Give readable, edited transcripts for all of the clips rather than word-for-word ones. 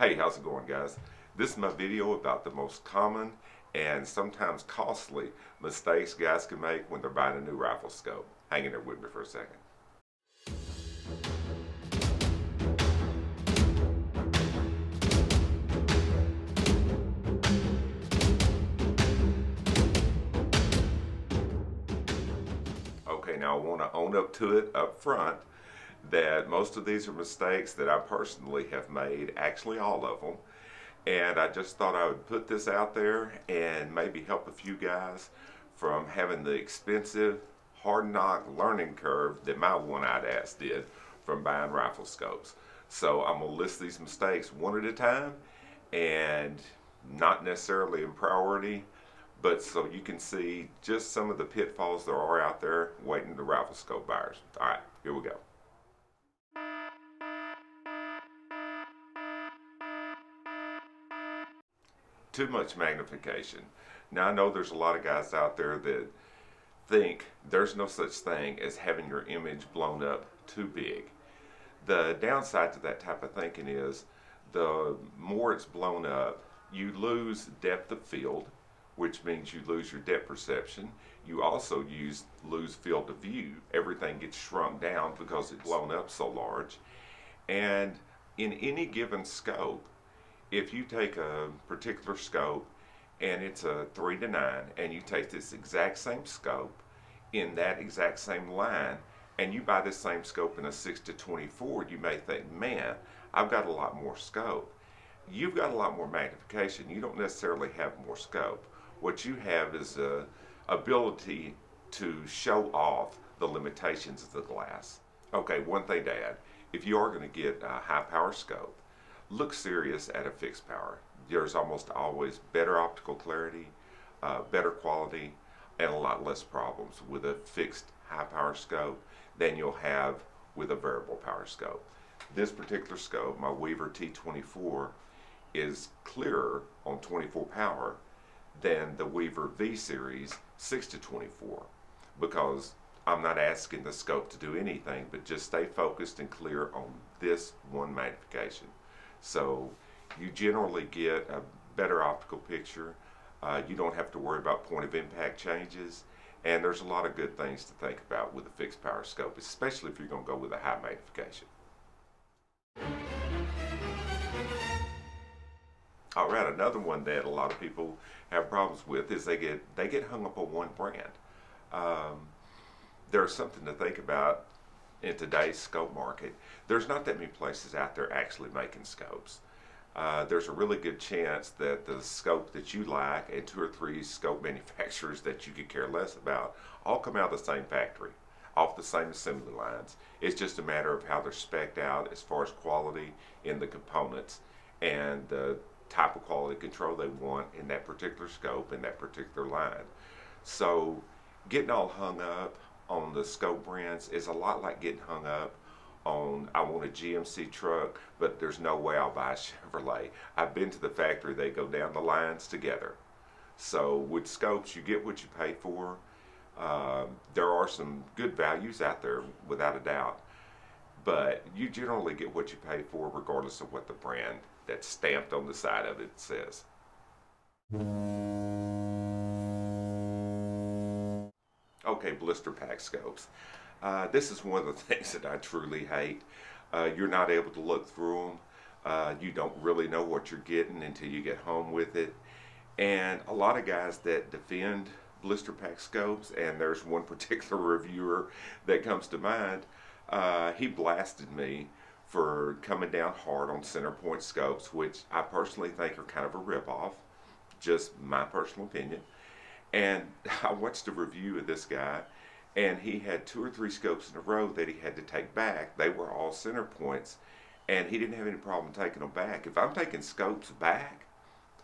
Hey, how's it going, guys? This is my video about the most common and sometimes costly mistakes guys can make when they're buying a new rifle scope. Hang in there with me for a second. Okay, now I want to own up to it up front that most of these are mistakes that I personally have made, actually all of them. And I just thought I would put this out there and maybe help a few guys from having the expensive, hard-knock learning curve that my one-eyed ass did from buying rifle scopes. So I'm going to list these mistakes one at a time and not necessarily in priority, but so you can see just some of the pitfalls there are out there waiting to rifle scope buyers. All right, here we go. Too much magnification. Now I know there's a lot of guys out there that think there's no such thing as having your image blown up too big. The downside to that type of thinking is the more it's blown up, you lose depth of field, which means you lose your depth perception. You also lose field of view. Everything gets shrunk down because it's blown up so large. And in any given scope, if you take a particular scope and it's a 3-9 and you take this exact same scope in that exact same line and you buy this same scope in a 6-24, you may think, man, I've got a lot more scope. You've got a lot more magnification. You don't necessarily have more scope. What you have is the ability to show off the limitations of the glass. Okay, one thing to add, if you are going to get a high power scope, look serious at a fixed power. There's almost always better optical clarity, better quality, and a lot less problems with a fixed high power scope than you'll have with a variable power scope. This particular scope, my Weaver T24, is clearer on 24 power than the Weaver V-Series 6-24 because I'm not asking the scope to do anything but just stay focused and clear on this one magnification. So you generally get a better optical picture. You don't have to worry about point of impact changes, and there's a lot of good things to think about with a fixed power scope, especially if you're going to go with a high magnification. All right, another one that a lot of people have problems with is they get hung up on one brand. There's something to think about in today's scope market. There's not that many places out there actually making scopes. There's a really good chance that the scope that you like and 2 or 3 scope manufacturers that you could care less about all come out of the same factory, off the same assembly lines. It's just a matter of how they're spec'd out as far as quality in the components and the type of quality control they want in that particular scope in that particular line. So getting all hung up on the scope brands is a lot like getting hung up on, I want a GMC truck, but there's no way I'll buy a Chevrolet. I've been to the factory, they go down the lines together. So with scopes, you get what you pay for. There are some good values out there, without a doubt, but you generally get what you pay for regardless of what the brand that's stamped on the side of it says. Okay, blister pack scopes. This is one of the things that I truly hate. You're not able to look through them. You don't really know what you're getting until you get home with it. And a lot of guys that defend blister pack scopes, and there's one particular reviewer that comes to mind, he blasted me for coming down hard on center point scopes, which I personally think are kind of a ripoff, just my personal opinion. And I watched a review of this guy, and he had 2 or 3 scopes in a row that he had to take back. They were all center points, and he didn't have any problem taking them back. If I'm taking scopes back,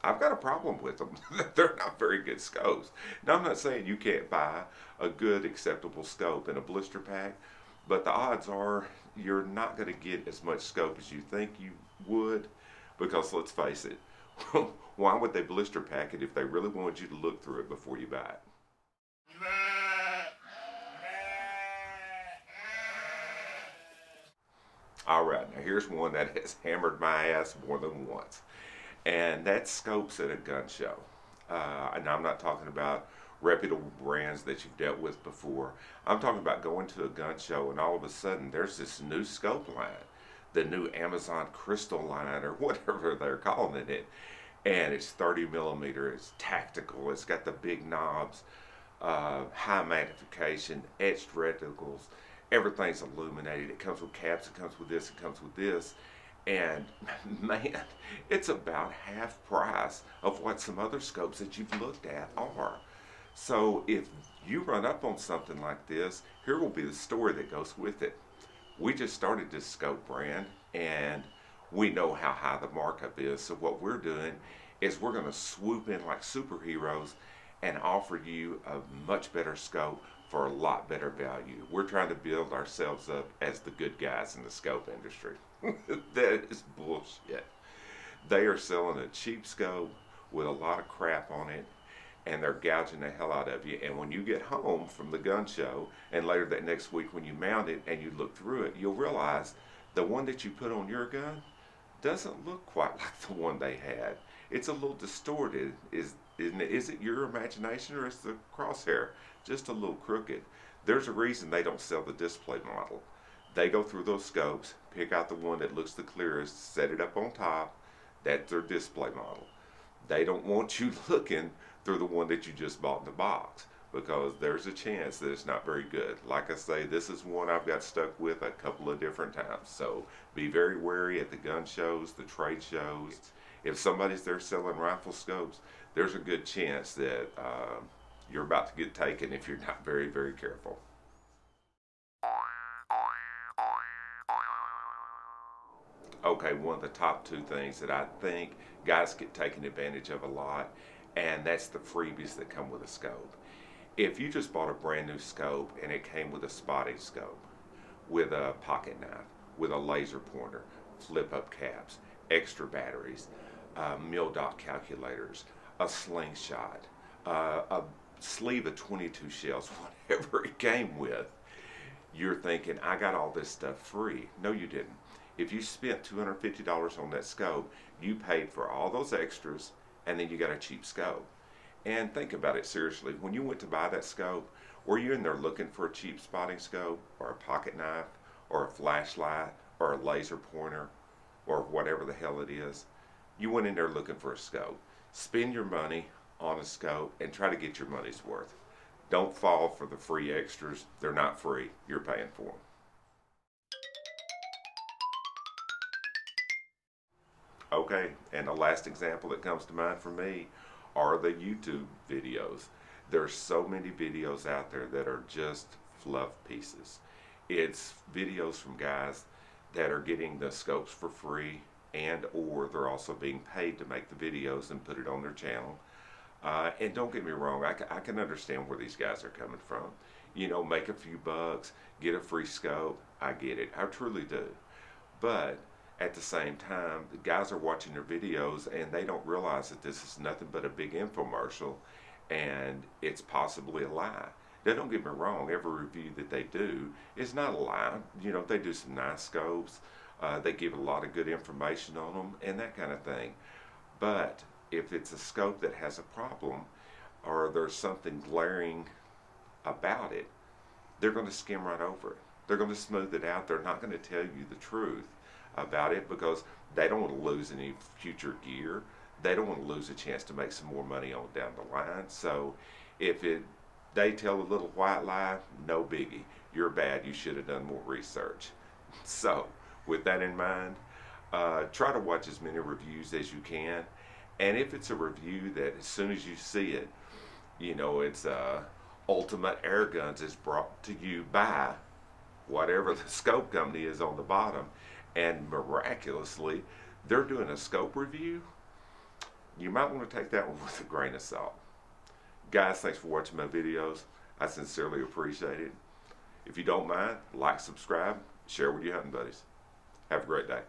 I've got a problem with them. They're not very good scopes. Now, I'm not saying you can't buy a good, acceptable scope in a blister pack, but the odds are you're not going to get as much scope as you think you would, because let's face it, why would they blister pack it if they really wanted you to look through it before you buy it? All right, here's one that has hammered my ass more than once, and that's scopes at a gun show. And I'm not talking about reputable brands that you've dealt with before. I'm talking about going to a gun show and all of a sudden there's this new scope line, the new Amazon Crystal line or whatever they're calling it. And it's 30 millimeter, it's tactical, it's got the big knobs, high magnification, etched reticles, everything's illuminated. It comes with caps, it comes with this, it comes with this. And man, it's about half price of what some other scopes that you've looked at are. So if you run up on something like this, here will be the story that goes with it. We just started this scope brand and we know how high the markup is. So what we're doing is we're going to swoop in like superheroes and offer you a much better scope for a lot better value. We're trying to build ourselves up as the good guys in the scope industry. That is bullshit. They are selling a cheap scope with a lot of crap on it, and they're gouging the hell out of you. And when you get home from the gun show, and later that next week when you mount it and you look through it, you'll realize the one that you put on your gun doesn't look quite like the one they had. It's a little distorted. Is it your imagination, or is the crosshair just a little crooked? There's a reason they don't sell the display model. They go through those scopes, pick out the one that looks the clearest, set it up on top. That's their display model. They don't want you looking through the one that you just bought in the box, because there's a chance that it's not very good. Like I say, this is one I've got stuck with a couple of different times. So be very wary at the gun shows, the trade shows. If somebody's there selling rifle scopes, there's a good chance that you're about to get taken if you're not very, very careful. Okay, one of the top two things that I think guys get taken advantage of a lot, and that's the freebies that come with a scope. If you just bought a brand new scope and it came with a spotting scope, with a pocket knife, with a laser pointer, flip up caps, extra batteries, mil dot calculators, a slingshot, a sleeve of 22 shells, whatever it came with, you're thinking, I got all this stuff free. No, you didn't. If you spent $250 on that scope, you paid for all those extras, and then you got a cheap scope. And think about it seriously. When you went to buy that scope, were you in there looking for a cheap spotting scope, or a pocket knife, or a flashlight, or a laser pointer, or whatever the hell it is? You went in there looking for a scope. Spend your money on a scope and try to get your money's worth. Don't fall for the free extras. They're not free. You're paying for them. Okay, and the last example that comes to mind for me are the YouTube videos. There's so many videos out there that are just fluff pieces. It's videos from guys that are getting the scopes for free, and or they're also being paid to make the videos and put it on their channel. And don't get me wrong, I can understand where these guys are coming from. You know, make a few bucks, get a free scope. I get it, I truly do. But at the same time, the guys are watching their videos and they don't realize that this is nothing but a big infomercial, and it's possibly a lie. Now, don't get me wrong, every review that they do is not a lie. You know, they do some nice scopes, they give a lot of good information on them and that kind of thing. But if it's a scope that has a problem, or there's something glaring about it, they're going to skim right over it. They're going to smooth it out. They're not going to tell you the truth about it, because they don't want to lose any future gear. They don't want to lose a chance to make some more money on down the line. So if they tell a little white lie, no biggie. You're bad. You should have done more research. So with that in mind, try to watch as many reviews as you can. And if it's a review that as soon as you see it, you know, it's Ultimate Air Guns is brought to you by whatever the scope company is on the bottom, and miraculously they're doing a scope review, you might want to take that one with a grain of salt. Guys, thanks for watching my videos. I sincerely appreciate it. If you don't mind, like, subscribe, share with your hunting buddies. Have a great day.